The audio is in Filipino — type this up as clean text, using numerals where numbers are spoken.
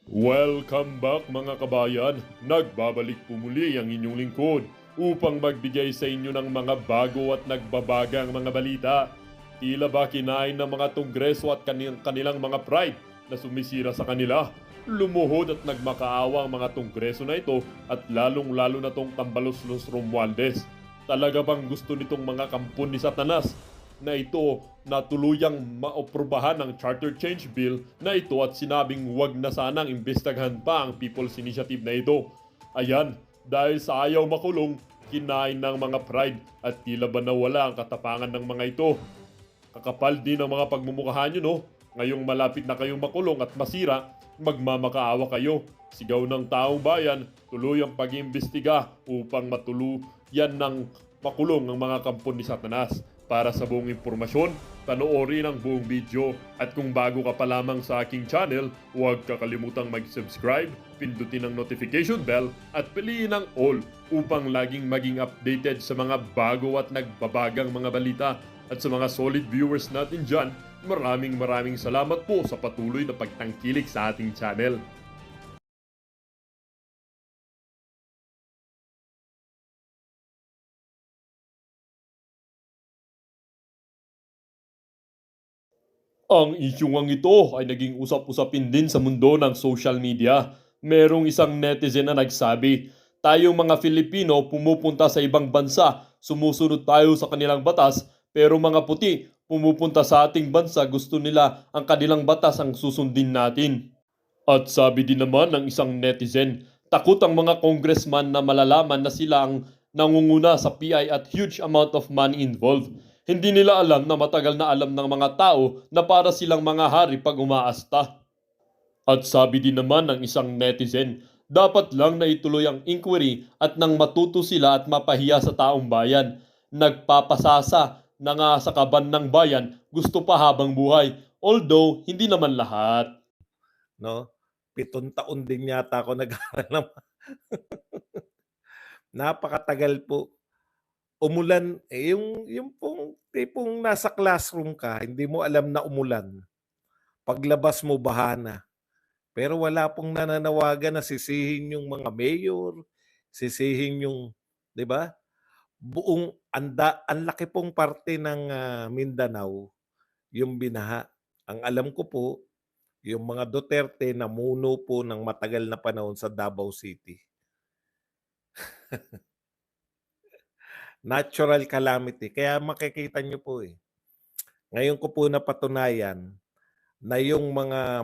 Welcome back mga kabayan! Nagbabalik po muli ang inyong lingkod upang magbigay sa inyo ng mga bago at nagbabagang mga balita. Tila ba kinain ng mga Kongreso at kanilang mga pride na sumisira sa kanila? Lumuhod at nagmakaawa ang mga Kongreso na ito at lalong-lalo na tong Tambalos-Los Romualdez. Talaga bang gusto nitong mga kampon ni Satanas na ito na tuluyang maoprubahan ng Charter Change Bill na ito at sinabing huwag na sanang imbestigahan pa ang People's Initiative na ito. Ayan, dahil sa ayaw makulong, kinain ng mga pride at tila ba nawala ang katapangan ng mga ito. Kakapal din ang mga pagmumukha nyo, no? Ngayong malapit na kayong makulong at masira, magmamakaawa kayo. Sigaw ng taong bayan, tuloy ang pag-iimbestiga upang matuluyan ng makulong ang mga kampon ni Satanas. Para sa buong impormasyon, panoorin ang buong video. At kung bago ka pa lamang sa aking channel, huwag kakalimutang mag-subscribe, pindutin ang notification bell at piliin ang all upang laging maging updated sa mga bago at nagbabagang mga balita. At sa mga solid viewers natin dyan, maraming salamat po sa patuloy na pagtangkilik sa ating channel. Ang isyung ito ay naging usap-usapin din sa mundo ng social media. Merong isang netizen na nagsabi, tayong mga Filipino pumupunta sa ibang bansa, sumusunod tayo sa kanilang batas, pero mga puti pumupunta sa ating bansa, gusto nila ang kanilang batas ang susundin natin. At sabi din naman ng isang netizen, takot ang mga congressman na malalaman na sila ang nangunguna sa PI at huge amount of money involved. Hindi nila alam na matagal na alam ng mga tao na para silang mga hari pag umaasta. At sabi din naman ng isang netizen, dapat lang na ituloy ang inquiry at nang matuto sila at mapahiya sa taong bayan. Nagpapasasa na nga sa kaban ng bayan, gusto pa habang buhay. Although, hindi naman lahat. No? 7 taon din yata ako nag-aaral ng napakatagal po. Umulan, yung pong tipong nasa classroom ka, hindi mo alam na umulan. Paglabas mo baha na. Pero wala pong nananawagan na sisihin yung mga mayor, sisihin yung, 'di ba? Ang laki pong parte ng Mindanao yung binaha. Ang alam ko po, yung mga Duterte namuno po ng matagal na panahon sa Davao City. Natural calamity. Kaya makikita niyo po, eh. Ngayon ko po napatunayan na yung mga